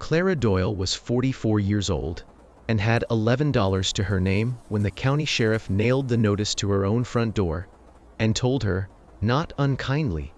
Clara Doyle was 44 years old and had $11 to her name when the county sheriff nailed the notice to her own front door and told her, not unkindly,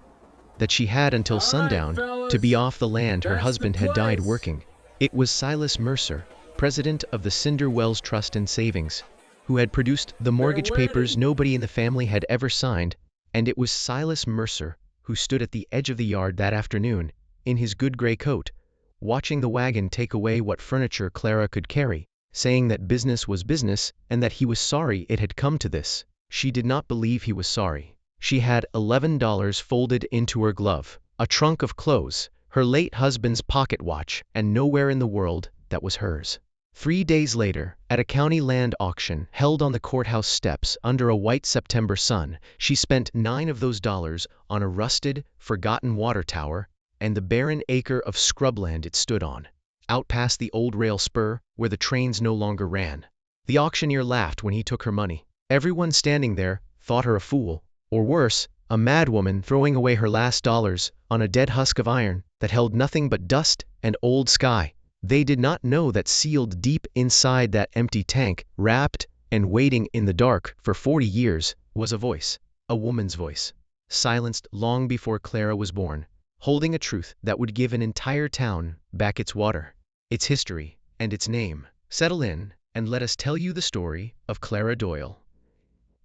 that she had until sundown to be off the land her husband had died working. It was Silas Mercer, president of the Cinder Wells Trust and Savings, who had produced the mortgage papers nobody in the family had ever signed, and it was Silas Mercer who stood at the edge of the yard that afternoon, in his good gray coat, watching the wagon take away what furniture Clara could carry, saying that business was business and that he was sorry it had come to this. She did not believe he was sorry. She had $11 folded into her glove, a trunk of clothes, her late husband's pocket watch, and nowhere in the world that was hers. 3 days later, at a county land auction held on the courthouse steps under a white September sun, she spent 9 of those dollars on a rusted, forgotten water tower and the barren acre of scrubland it stood on, out past the old rail spur where the trains no longer ran. The auctioneer laughed when he took her money. Everyone standing there thought her a fool, or worse, a madwoman throwing away her last dollars on a dead husk of iron that held nothing but dust and old sky. They did not know that sealed deep inside that empty tank, wrapped and waiting in the dark for 40 years, was a voice, a woman's voice, silenced long before Clara was born, holding a truth that would give an entire town back its water, its history, and its name. Settle in, and let us tell you the story of Clara Doyle.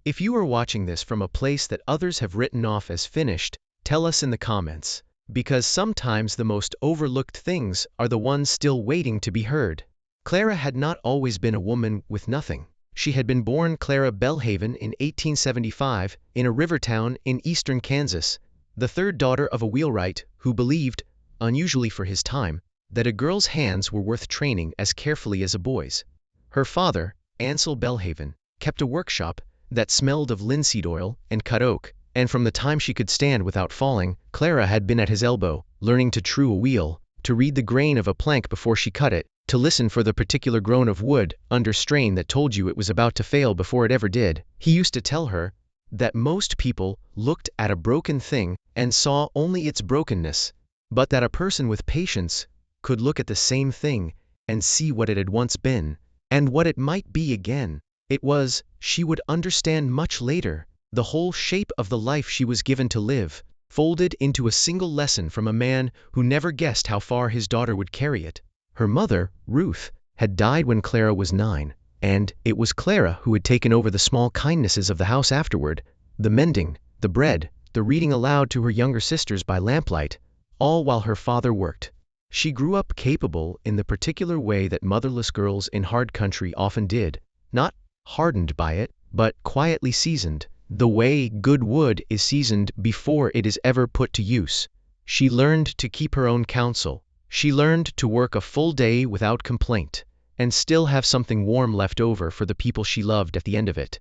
If you are watching this from a place that others have written off as finished, tell us in the comments, because sometimes the most overlooked things are the ones still waiting to be heard. Clara had not always been a woman with nothing. She had been born Clara Belhaven in 1875 in a river town in eastern Kansas, the third daughter of a wheelwright who believed, unusually for his time, that a girl's hands were worth training as carefully as a boy's. Her father, Ansel Belhaven, kept a workshop that smelled of linseed oil and cut oak, and from the time she could stand without falling, Clara had been at his elbow, learning to true a wheel, to read the grain of a plank before she cut it, to listen for the particular groan of wood under strain that told you it was about to fail before it ever did. He used to tell her that most people looked at a broken thing and saw only its brokenness, but that a person with patience could look at the same thing and see what it had once been, and what it might be again. It was, she would understand much later, the whole shape of the life she was given to live, folded into a single lesson from a man who never guessed how far his daughter would carry it. Her mother, Ruth, had died when Clara was 9, and it was Clara who had taken over the small kindnesses of the house afterward, the mending, the bread, the reading aloud to her younger sisters by lamplight, all while her father worked. She grew up capable in the particular way that motherless girls in hard country often did, not hardened by it, but quietly seasoned, the way good wood is seasoned before it is ever put to use. She learned to keep her own counsel. She learned to work a full day without complaint, and still have something warm left over for the people she loved at the end of it.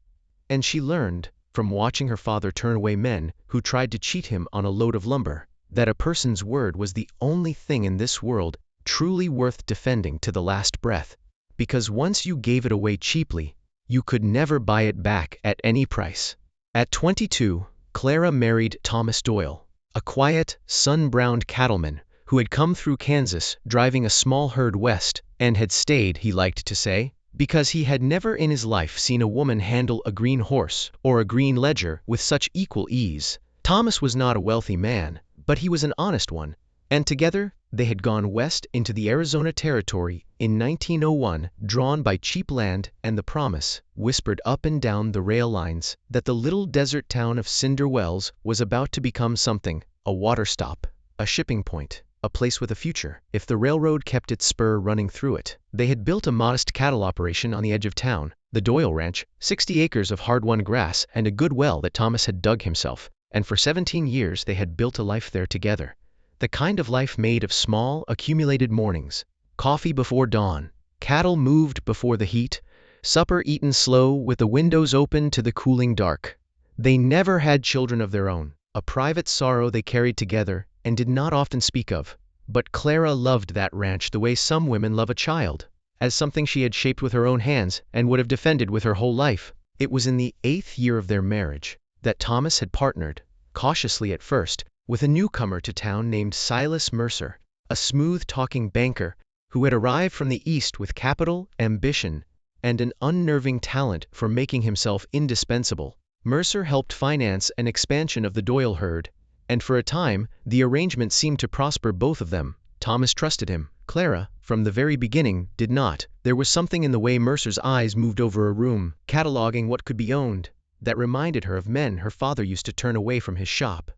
And she learned, from watching her father turn away men who tried to cheat him on a load of lumber, that a person's word was the only thing in this world truly worth defending to the last breath, because once you gave it away cheaply, you could never buy it back at any price. At 22, Clara married Thomas Doyle, a quiet, sun-browned cattleman who had come through Kansas driving a small herd west and had stayed, he liked to say, because he had never in his life seen a woman handle a green horse or a green ledger with such equal ease. Thomas was not a wealthy man, but he was an honest one, and together they had gone west into the Arizona Territory in 1901, drawn by cheap land and the promise, whispered up and down the rail lines, that the little desert town of Cinder Wells was about to become something, a water stop, a shipping point, a place with a future, if the railroad kept its spur running through it. They had built a modest cattle operation on the edge of town, the Doyle Ranch, 60 acres of hard-won grass and a good well that Thomas had dug himself, and for 17 years they had built a life there together. The kind of life made of small, accumulated mornings, coffee before dawn, cattle moved before the heat, supper eaten slow with the windows open to the cooling dark. They never had children of their own, a private sorrow they carried together and did not often speak of. But Clara loved that ranch the way some women love a child, as something she had shaped with her own hands and would have defended with her whole life. It was in the 8th year of their marriage that Thomas had partnered, cautiously at first, with a newcomer to town named Silas Mercer, a smooth-talking banker who had arrived from the East with capital, ambition, and an unnerving talent for making himself indispensable. Mercer helped finance an expansion of the Doyle herd, and for a time, the arrangement seemed to prosper both of them. Thomas trusted him. Clara, from the very beginning, did not. There was something in the way Mercer's eyes moved over a room, cataloging what could be owned, that reminded her of men her father used to turn away from his shop.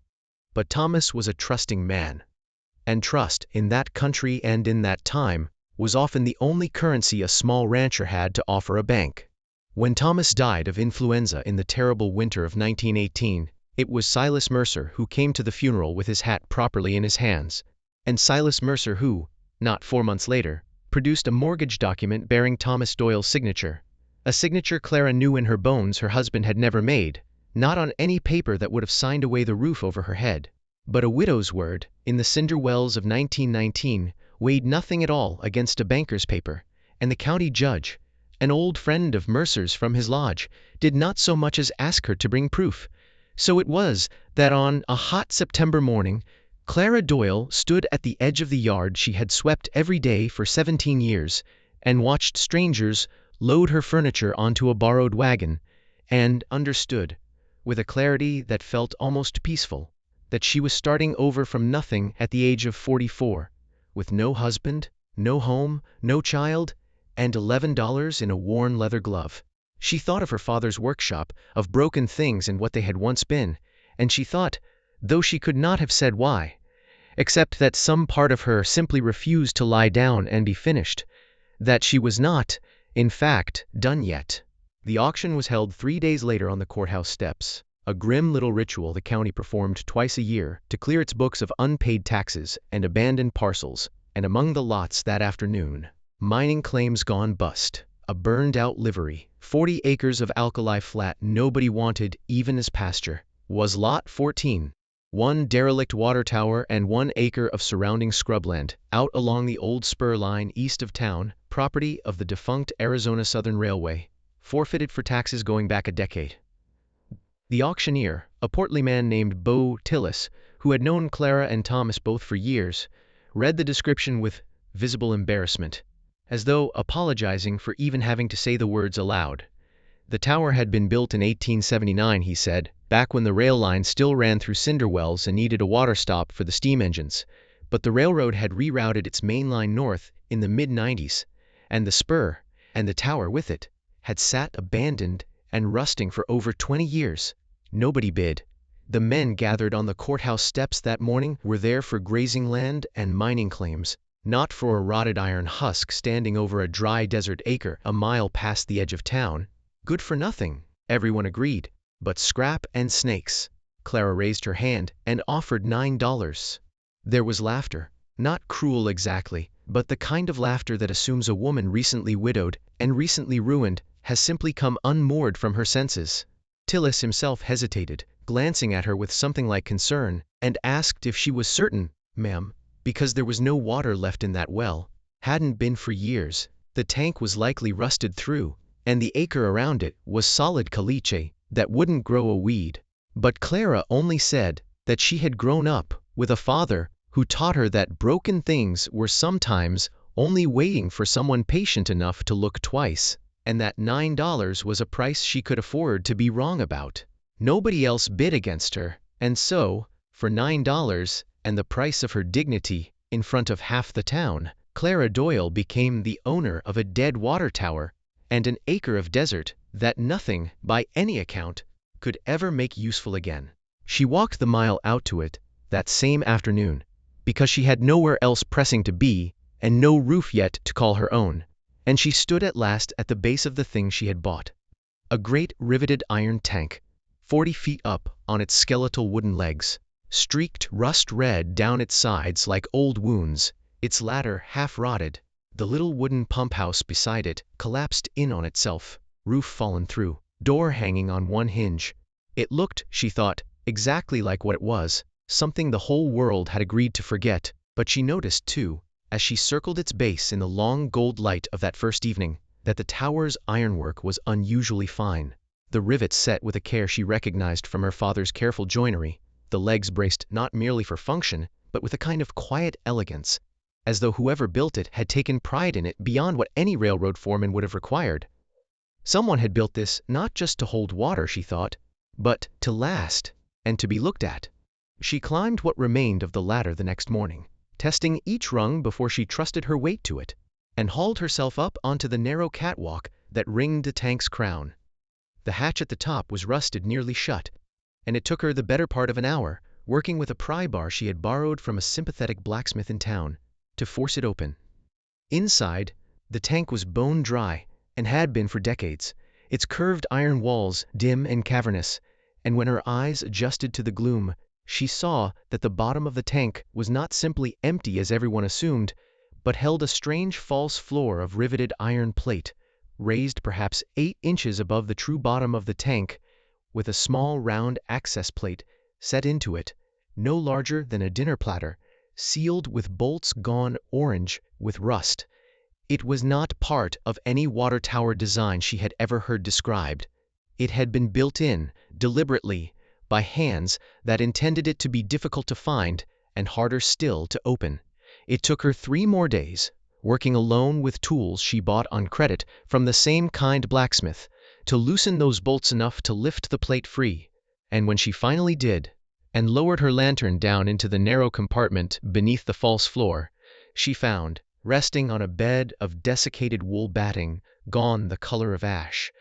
But Thomas was a trusting man. And trust, in that country and in that time, was often the only currency a small rancher had to offer a bank. When Thomas died of influenza in the terrible winter of 1918, it was Silas Mercer who came to the funeral with his hat properly in his hands, and Silas Mercer who, not 4 months later, produced a mortgage document bearing Thomas Doyle's signature, a signature Clara knew in her bones her husband had never made, not on any paper that would have signed away the roof over her head. But a widow's word, in the cinder wells of 1919, weighed nothing at all against a banker's paper, and the county judge, an old friend of Mercer's from his lodge, did not so much as ask her to bring proof. So it was that on a hot September morning, Clara Doyle stood at the edge of the yard she had swept every day for 17 years, and watched strangers load her furniture onto a borrowed wagon, and understood, with a clarity that felt almost peaceful, that she was starting over from nothing at the age of 44, with no husband, no home, no child, and $11 in a worn leather glove. She thought of her father's workshop, of broken things and what they had once been, and she thought, though she could not have said why, except that some part of her simply refused to lie down and be finished, that she was not, in fact, done yet. The auction was held 3 days later on the courthouse steps, a grim little ritual the county performed twice a year to clear its books of unpaid taxes and abandoned parcels, and among the lots that afternoon, mining claims gone bust, a burned-out livery, 40 acres of alkali flat nobody wanted even as pasture, was Lot 14, 1 derelict water tower and 1 acre of surrounding scrubland, out along the old spur line east of town, property of the defunct Arizona Southern Railway, forfeited for taxes going back a decade. The auctioneer, a portly man named Beau Tillis, who had known Clara and Thomas both for years, read the description with visible embarrassment, as though apologizing for even having to say the words aloud. The tower had been built in 1879, he said, back when the rail line still ran through cinder wells and needed a water stop for the steam engines, but the railroad had rerouted its main line north in the mid-90s, and the spur, and the tower with it, had sat abandoned and rusting for over 20 years. Nobody bid. The men gathered on the courthouse steps that morning were there for grazing land and mining claims, not for a rotted iron husk standing over a dry desert acre a mile past the edge of town. Good for nothing, everyone agreed, but scrap and snakes. Clara raised her hand and offered $9. There was laughter, not cruel exactly, but the kind of laughter that assumes a woman recently widowed and recently ruined has simply come unmoored from her senses. Tillis himself hesitated, glancing at her with something like concern, and asked if she was certain, ma'am, because there was no water left in that well. Hadn't been for years. The tank was likely rusted through, and the acre around it was solid caliche that wouldn't grow a weed. But Clara only said that she had grown up with a father who taught her that broken things were sometimes only waiting for someone patient enough to look twice, and that $9 was a price she could afford to be wrong about. Nobody else bid against her, and so, for $9 and the price of her dignity in front of half the town, Clara Doyle became the owner of a dead water tower and an acre of desert that nothing, by any account, could ever make useful again. She walked the mile out to it that same afternoon, because she had nowhere else pressing to be and no roof yet to call her own, and she stood at last at the base of the thing she had bought. A great riveted iron tank, 40 feet up on its skeletal wooden legs, streaked rust-red down its sides like old wounds, its ladder half-rotted, the little wooden pump-house beside it collapsed in on itself, roof fallen through, door hanging on one hinge. It looked, she thought, exactly like what it was, something the whole world had agreed to forget, but she noticed, too, as she circled its base in the long gold light of that first evening, that the tower's ironwork was unusually fine. The rivets set with a care she recognized from her father's careful joinery, the legs braced not merely for function, but with a kind of quiet elegance, as though whoever built it had taken pride in it beyond what any railroad foreman would have required. Someone had built this not just to hold water, she thought, but to last and to be looked at. She climbed what remained of the ladder the next morning, testing each rung before she trusted her weight to it, and hauled herself up onto the narrow catwalk that ringed the tank's crown. The hatch at the top was rusted nearly shut, and it took her the better part of an hour, working with a pry bar she had borrowed from a sympathetic blacksmith in town, to force it open. Inside, the tank was bone dry, and had been for decades, its curved iron walls dim and cavernous, and when her eyes adjusted to the gloom, she saw that the bottom of the tank was not simply empty as everyone assumed, but held a strange false floor of riveted iron plate, raised perhaps 8 inches above the true bottom of the tank, with a small round access plate set into it, no larger than a dinner platter, sealed with bolts gone orange with rust. It was not part of any water tower design she had ever heard described. It had been built in, deliberately, by hands that intended it to be difficult to find and harder still to open. It took her 3 more days, working alone with tools she bought on credit from the same kind blacksmith, to loosen those bolts enough to lift the plate free. And when she finally did, and lowered her lantern down into the narrow compartment beneath the false floor, she found, resting on a bed of desiccated wool batting, gone the color of ash,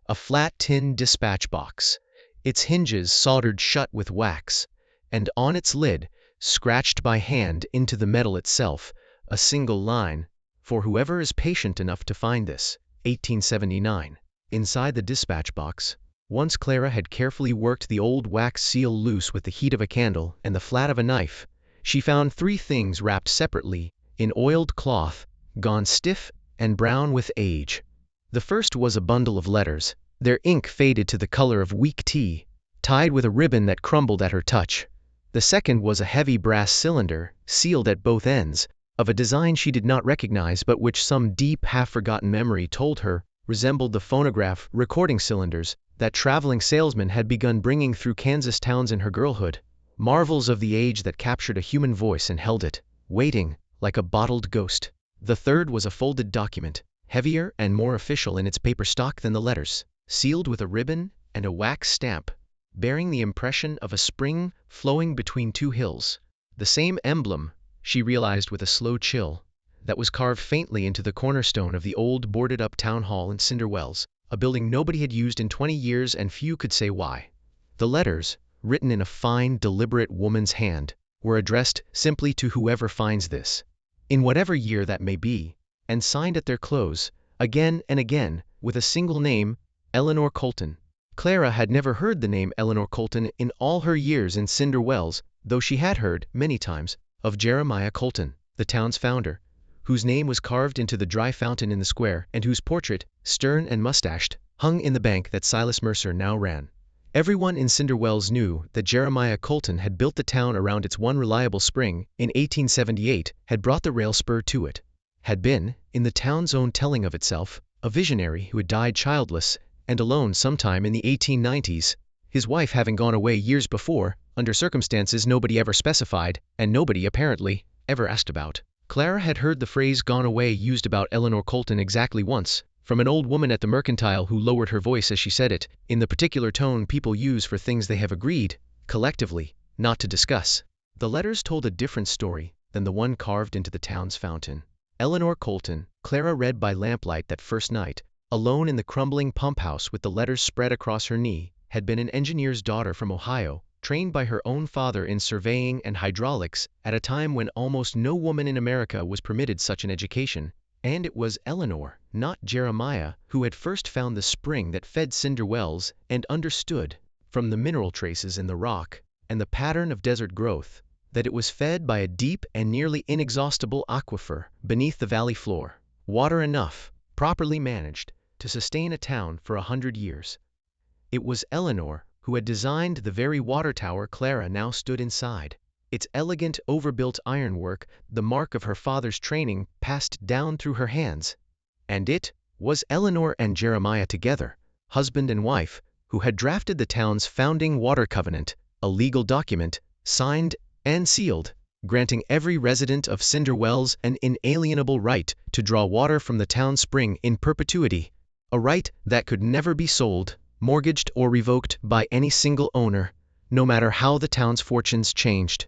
a flat tin dispatch box, its hinges soldered shut with wax, and on its lid, scratched by hand into the metal itself, a single line, "For whoever is patient enough to find this, 1879. Inside the dispatch box, once Clara had carefully worked the old wax seal loose with the heat of a candle and the flat of a knife, she found 3 things wrapped separately in oiled cloth, gone stiff and brown with age. The first was a bundle of letters, their ink faded to the color of weak tea, tied with a ribbon that crumbled at her touch. The second was a heavy brass cylinder, sealed at both ends, of a design she did not recognize but which some deep, half-forgotten memory told her resembled the phonograph recording cylinders that traveling salesmen had begun bringing through Kansas towns in her girlhood, marvels of the age that captured a human voice and held it, waiting, like a bottled ghost. The third was a folded document, heavier and more official in its paper stock than the letters, sealed with a ribbon and a wax stamp, bearing the impression of a spring flowing between 2 hills. The same emblem, she realized with a slow chill, that was carved faintly into the cornerstone of the old boarded-up town hall in Cinder Wells, a building nobody had used in 20 years and few could say why. The letters, written in a fine, deliberate woman's hand, were addressed simply to whoever finds this, in whatever year that may be, and signed at their close, again and again, with a single name, Eleanor Colton. Clara had never heard the name Eleanor Colton in all her years in Cinder Wells, though she had heard, many times, of Jeremiah Colton, the town's founder, whose name was carved into the dry fountain in the square and whose portrait, stern and mustached, hung in the bank that Silas Mercer now ran. Everyone in Cinder Wells knew that Jeremiah Colton had built the town around its one reliable spring in 1878, had brought the rail spur to it, had been, in the town's own telling of itself, a visionary who had died childless and alone sometime in the 1890s, his wife having gone away years before, under circumstances nobody ever specified, and nobody, apparently, ever asked about. Clara had heard the phrase "gone away" used about Eleanor Colton exactly once, from an old woman at the Mercantile who lowered her voice as she said it, in the particular tone people use for things they have agreed, collectively, not to discuss. The letters told a different story than the one carved into the town's fountain. Eleanor Colton, Clara read by lamplight that first night, alone in the crumbling pump house with the letters spread across her knee, had been an engineer's daughter from Ohio, trained by her own father in surveying and hydraulics at a time when almost no woman in America was permitted such an education, and it was Eleanor, not Jeremiah, who had first found the spring that fed Cinder Wells and understood, from the mineral traces in the rock and the pattern of desert growth, that it was fed by a deep and nearly inexhaustible aquifer beneath the valley floor, water enough, properly managed, to sustain a town for 100 years. It was Eleanor who had designed the very water tower Clara now stood inside, its elegant overbuilt ironwork the mark of her father's training passed down through her hands. And it was Eleanor and Jeremiah together, husband and wife, who had drafted the town's founding water covenant, a legal document, signed and sealed, granting every resident of Cinder Wells an inalienable right to draw water from the town spring in perpetuity, a right that could never be sold, mortgaged, or revoked by any single owner, no matter how the town's fortunes changed.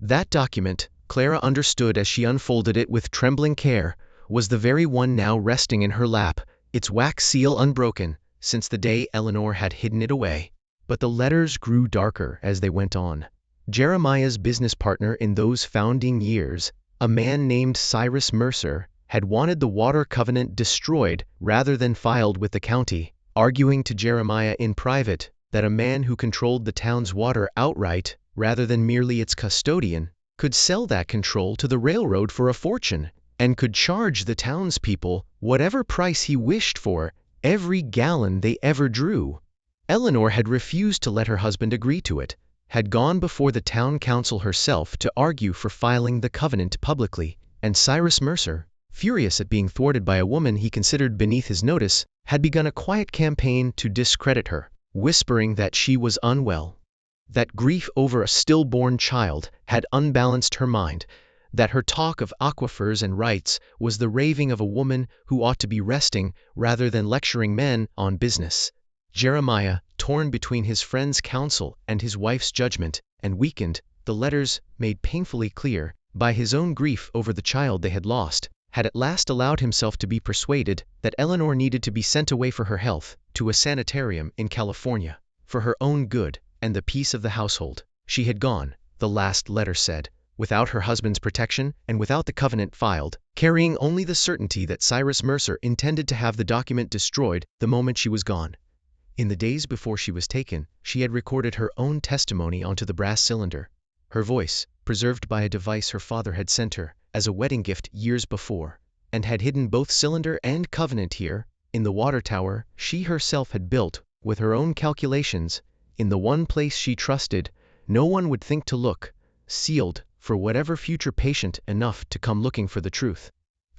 That document, Clara understood as she unfolded it with trembling care, was the very one now resting in her lap, its wax seal unbroken since the day Eleanor had hidden it away. But the letters grew darker as they went on. Jeremiah's business partner in those founding years, a man named Cyrus Mercer, had wanted the water covenant destroyed rather than filed with the county, arguing to Jeremiah in private that a man who controlled the town's water outright, rather than merely its custodian, could sell that control to the railroad for a fortune, and could charge the townspeople whatever price he wished for every gallon they ever drew. Eleanor had refused to let her husband agree to it, had gone before the town council herself to argue for filing the covenant publicly, and Cyrus Mercer, furious at being thwarted by a woman he considered beneath his notice, had begun a quiet campaign to discredit her, whispering that she was unwell, that grief over a stillborn child had unbalanced her mind, that her talk of aquifers and rights was the raving of a woman who ought to be resting rather than lecturing men on business. Jeremiah, torn between his friend's counsel and his wife's judgment, and weakened, the letters made painfully clear, by his own grief over the child they had lost, had at last allowed himself to be persuaded that Eleanor needed to be sent away for her health, to a sanitarium in California, for her own good and the peace of the household. She had gone, the last letter said, without her husband's protection and without the covenant filed, carrying only the certainty that Cyrus Mercer intended to have the document destroyed the moment she was gone. In the days before she was taken, she had recorded her own testimony onto the brass cylinder. Her voice, preserved by a device her father had sent her as a wedding gift years before, and had hidden both cylinder and covenant here, in the water tower she herself had built, with her own calculations, in the one place she trusted no one would think to look, sealed for whatever future patient enough to come looking for the truth.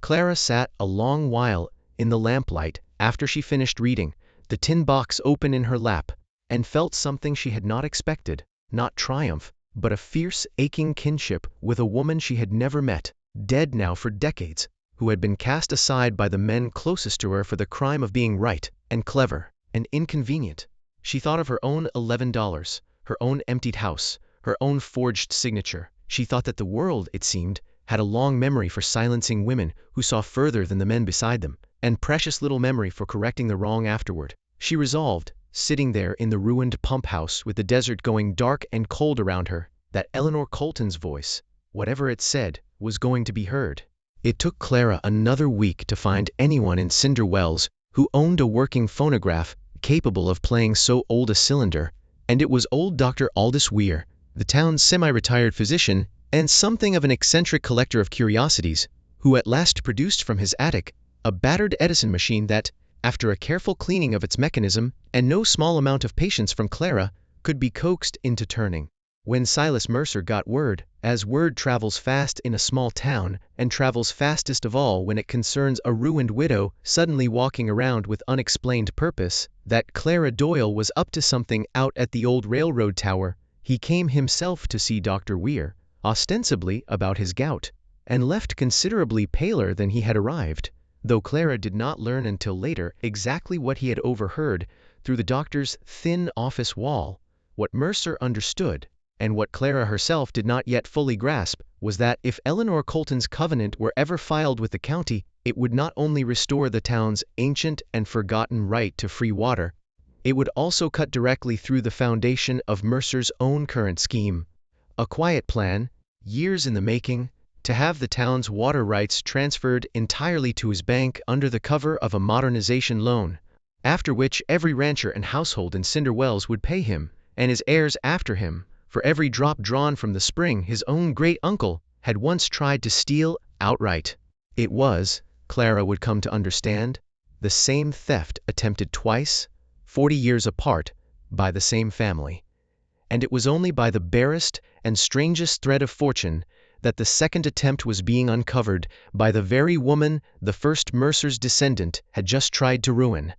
Clara sat a long while in the lamplight after she finished reading, the tin box open in her lap, and felt something she had not expected, not triumph, but a fierce, aching kinship with a woman she had never met, dead now for decades, who had been cast aside by the men closest to her for the crime of being right, and clever, and inconvenient. She thought of her own $11, her own emptied house, her own forged signature. She thought that the world, it seemed, had a long memory for silencing women who saw further than the men beside them, and precious little memory for correcting the wrong afterward. She resolved, sitting there in the ruined pump house with the desert going dark and cold around her, that Eleanor Colton's voice, whatever it said, was going to be heard. It took Clara another week to find anyone in Cinder Wells who owned a working phonograph capable of playing so old a cylinder, and it was old Dr. Aldous Weir, the town's semi-retired physician and something of an eccentric collector of curiosities, who at last produced from his attic a battered Edison machine that, after a careful cleaning of its mechanism and no small amount of patience from Clara, could be coaxed into turning. When Silas Mercer got word, as word travels fast in a small town and travels fastest of all when it concerns a ruined widow suddenly walking around with unexplained purpose, that Clara Doyle was up to something out at the old railroad tower, he came himself to see Dr. Weir, ostensibly about his gout, and left considerably paler than he had arrived, though Clara did not learn until later exactly what he had overheard through the doctor's thin office wall. What Mercer understood, and what Clara herself did not yet fully grasp, was that if Eleanor Colton's covenant were ever filed with the county, it would not only restore the town's ancient and forgotten right to free water, it would also cut directly through the foundation of Mercer's own current scheme, a quiet plan, years in the making, to have the town's water rights transferred entirely to his bank under the cover of a modernization loan, after which every rancher and household in Cinder Wells would pay him, and his heirs after him, for every drop drawn from the spring his own great-uncle had once tried to steal outright. It was, Clara would come to understand, the same theft attempted twice, 40 years apart, by the same family. And it was only by the barest and strangest thread of fortune that the second attempt was being uncovered by the very woman the first Mercer's descendant had just tried to ruin.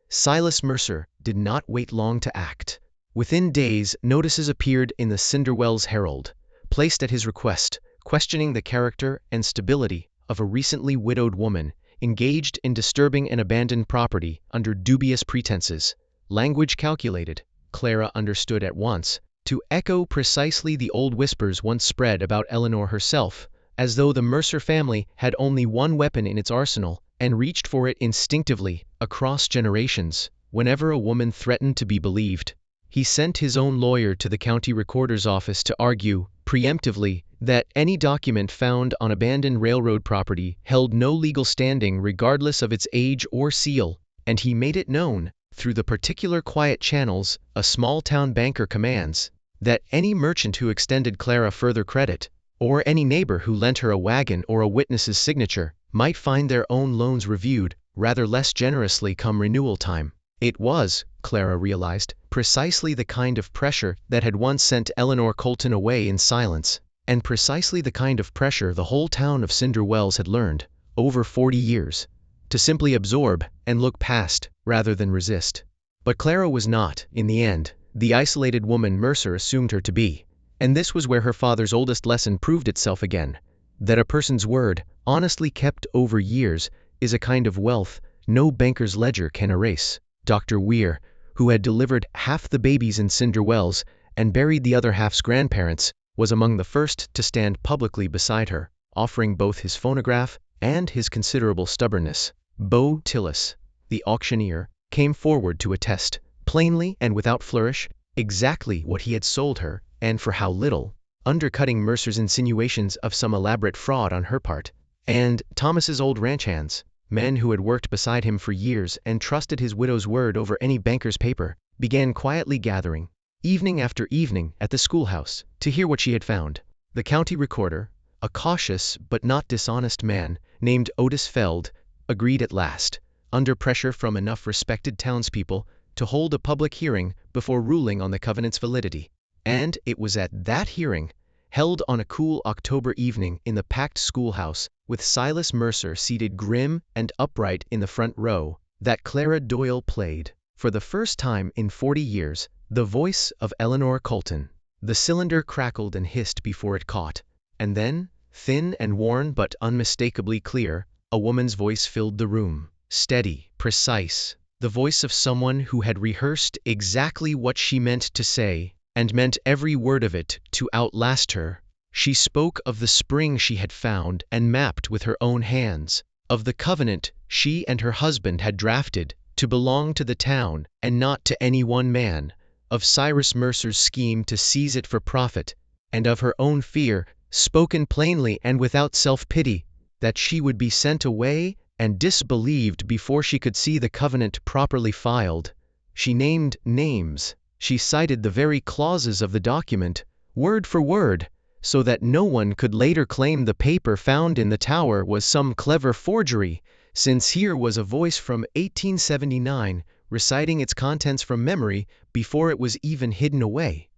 Silas Mercer did not wait long to act. Within days, notices appeared in the Cinder Wells Herald, placed at his request, questioning the character and stability of a recently widowed woman engaged in disturbing an abandoned property under dubious pretenses. Language calculated, Clara understood at once, to echo precisely the old whispers once spread about Eleanor herself, as though the Mercer family had only one weapon in its arsenal and reached for it instinctively across generations whenever a woman threatened to be believed. He sent his own lawyer to the county recorder's office to argue, preemptively, that any document found on abandoned railroad property held no legal standing regardless of its age or seal, and he made it known, through the particular quiet channels a small-town banker commands, that any merchant who extended Clara further credit, or any neighbor who lent her a wagon or a witness's signature, might find their own loans reviewed rather less generously come renewal time. It was, Clara realized, precisely the kind of pressure that had once sent Eleanor Colton away in silence, and precisely the kind of pressure the whole town of Cinder Wells had learned, over 40 years, to simply absorb and look past rather than resist. But Clara was not, in the end, the isolated woman Mercer assumed her to be, and this was where her father's oldest lesson proved itself again, that a person's word, honestly kept over years, is a kind of wealth no banker's ledger can erase. Dr. Weir, who had delivered half the babies in Cinder Wells and buried the other half's grandparents, was among the first to stand publicly beside her, offering both his phonograph and his considerable stubbornness. Beau Tillis, the auctioneer, came forward to attest, plainly and without flourish, exactly what he had sold her and for how little, undercutting Mercer's insinuations of some elaborate fraud on her part. And Thomas's old ranch hands, men who had worked beside him for years and trusted his widow's word over any banker's paper, began quietly gathering, evening after evening, at the schoolhouse, to hear what she had found. The county recorder, a cautious but not dishonest man named Otis Feld, agreed at last, under pressure from enough respected townspeople, to hold a public hearing before ruling on the covenant's validity. And it was at that hearing, held on a cool October evening in the packed schoolhouse, with Silas Mercer seated grim and upright in the front row, that Clara Doyle played, for the first time in 40 years, the voice of Eleanor Colton. The cylinder crackled and hissed before it caught, and then, thin and worn but unmistakably clear, a woman's voice filled the room, steady, precise, the voice of someone who had rehearsed exactly what she meant to say, and meant every word of it to outlast her. She spoke of the spring she had found and mapped with her own hands, of the covenant she and her husband had drafted to belong to the town and not to any one man, of Cyrus Mercer's scheme to seize it for profit, and of her own fear, spoken plainly and without self-pity, that she would be sent away and disbelieved before she could see the covenant properly filed. She named names. She cited the very clauses of the document, word for word, so that no one could later claim the paper found in the tower was some clever forgery, since here was a voice from 1879 reciting its contents from memory before it was even hidden away.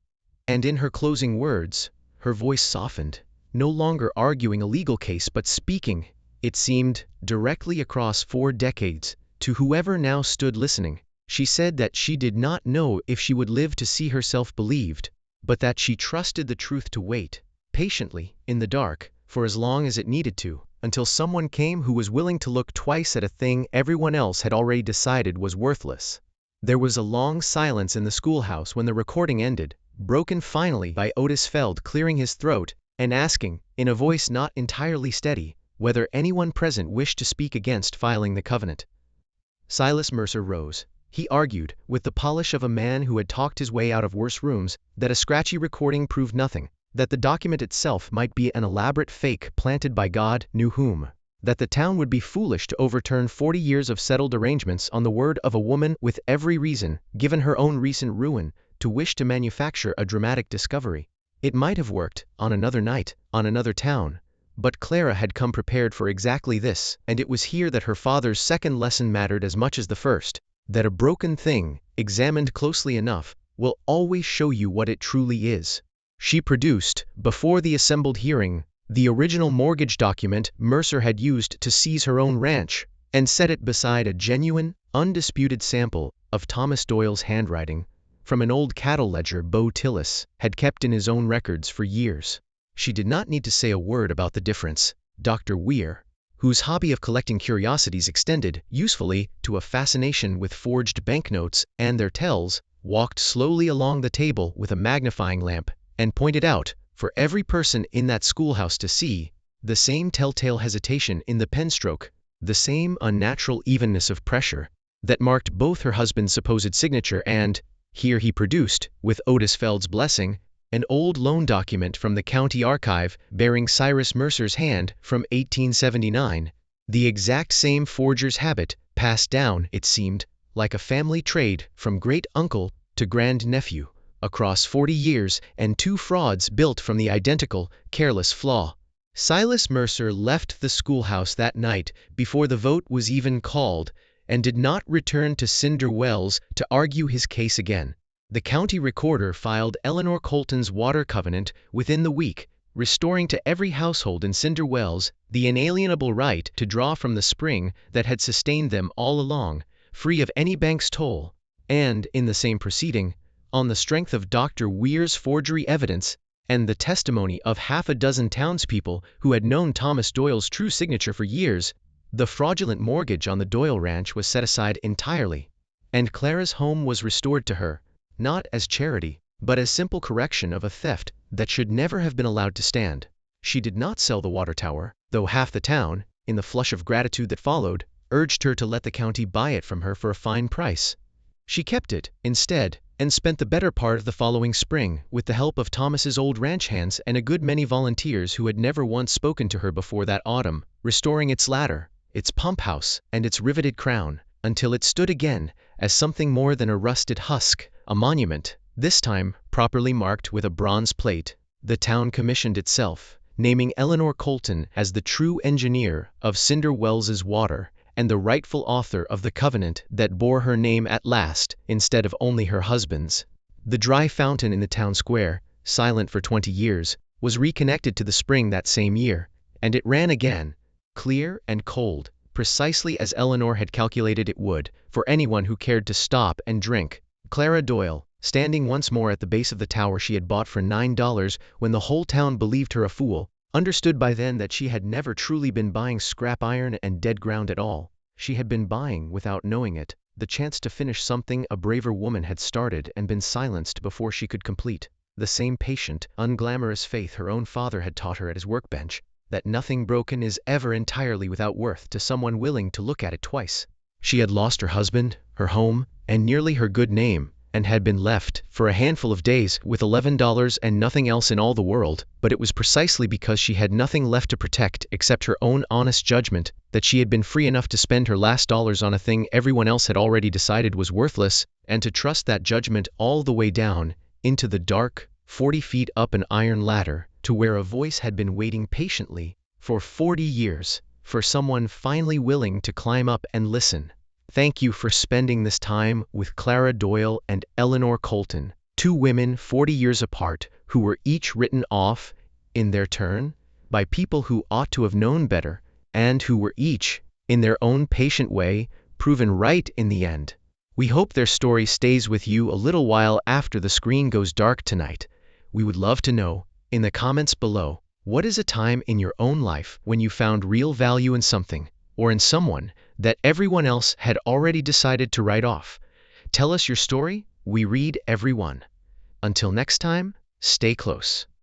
And in her closing words, her voice softened, no longer arguing a legal case but speaking, it seemed, directly across 4 decades, to whoever now stood listening. She said that she did not know if she would live to see herself believed, but that she trusted the truth to wait, patiently, in the dark, for as long as it needed to, until someone came who was willing to look twice at a thing everyone else had already decided was worthless. There was a long silence in the schoolhouse when the recording ended, broken finally by Otis Feld clearing his throat and asking, in a voice not entirely steady, whether anyone present wished to speak against filing the covenant. Silas Mercer rose. He argued, with the polish of a man who had talked his way out of worse rooms, that a scratchy recording proved nothing, that the document itself might be an elaborate fake planted by God knew whom, that the town would be foolish to overturn 40 years of settled arrangements on the word of a woman with every reason, given her own recent ruin, to wish to manufacture a dramatic discovery. It might have worked, on another night, on another town, but Clara had come prepared for exactly this, and it was here that her father's second lesson mattered as much as the first, that a broken thing, examined closely enough, will always show you what it truly is. She produced, before the assembled hearing, the original mortgage document Mercer had used to seize her own ranch, and set it beside a genuine, undisputed sample of Thomas Doyle's handwriting, from an old cattle ledger Beau Tillis had kept in his own records for years. She did not need to say a word about the difference. Dr. Weir, whose hobby of collecting curiosities extended, usefully, to a fascination with forged banknotes and their tells, walked slowly along the table with a magnifying lamp, and pointed out, for every person in that schoolhouse to see, the same telltale hesitation in the pen stroke, the same unnatural evenness of pressure, that marked both her husband's supposed signature and, here he produced, with Otis Feld's blessing, an old loan document from the county archive bearing Cyrus Mercer's hand from 1879, the exact same forger's habit, passed down, it seemed, like a family trade from great-uncle to grand-nephew, across 40 years, and 2 frauds built from the identical, careless flaw. Silas Mercer left the schoolhouse that night before the vote was even called, and did not return to Cinder Wells to argue his case again. The county recorder filed Eleanor Colton's water covenant within the week, restoring to every household in Cinder Wells the inalienable right to draw from the spring that had sustained them all along, free of any bank's toll. And, in the same proceeding, on the strength of Dr. Weir's forgery evidence and the testimony of half a dozen townspeople who had known Thomas Doyle's true signature for years, the fraudulent mortgage on the Doyle ranch was set aside entirely, and Clara's home was restored to her, not as charity, but as simple correction of a theft that should never have been allowed to stand. She did not sell the water tower, though half the town, in the flush of gratitude that followed, urged her to let the county buy it from her for a fine price. She kept it, instead, and spent the better part of the following spring, with the help of Thomas's old ranch hands and a good many volunteers who had never once spoken to her before that autumn, restoring its ladder, its pump house, and its riveted crown, until it stood again as something more than a rusted husk, a monument, this time properly marked with a bronze plate. The town commissioned itself, naming Eleanor Colton as the true engineer of Cinder Wells's water and the rightful author of the covenant that bore her name at last, instead of only her husband's. The dry fountain in the town square, silent for 20 years, was reconnected to the spring that same year, and it ran again, clear and cold, precisely as Eleanor had calculated it would, for anyone who cared to stop and drink. Clara Doyle, standing once more at the base of the tower she had bought for $9 when the whole town believed her a fool, understood by then that she had never truly been buying scrap iron and dead ground at all. She had been buying, without knowing it, the chance to finish something a braver woman had started and been silenced before she could complete. The same patient, unglamorous faith her own father had taught her at his workbench, that nothing broken is ever entirely without worth to someone willing to look at it twice. She had lost her husband, her home, and nearly her good name, and had been left, for a handful of days, with $11 and nothing else in all the world, but it was precisely because she had nothing left to protect except her own honest judgment that she had been free enough to spend her last dollars on a thing everyone else had already decided was worthless, and to trust that judgment all the way down, into the dark, 40 feet up an iron ladder, to where a voice had been waiting patiently, for 40 years, for someone finally willing to climb up and listen. Thank you for spending this time with Clara Doyle and Eleanor Colton, 2 women 40 years apart who were each written off, in their turn, by people who ought to have known better, and who were each, in their own patient way, proven right in the end. We hope their story stays with you a little while after the screen goes dark tonight. We would love to know, in the comments below, what is a time in your own life when you found real value in something, or in someone, that everyone else had already decided to write off. Tell us your story, we read every one. Until next time, stay close.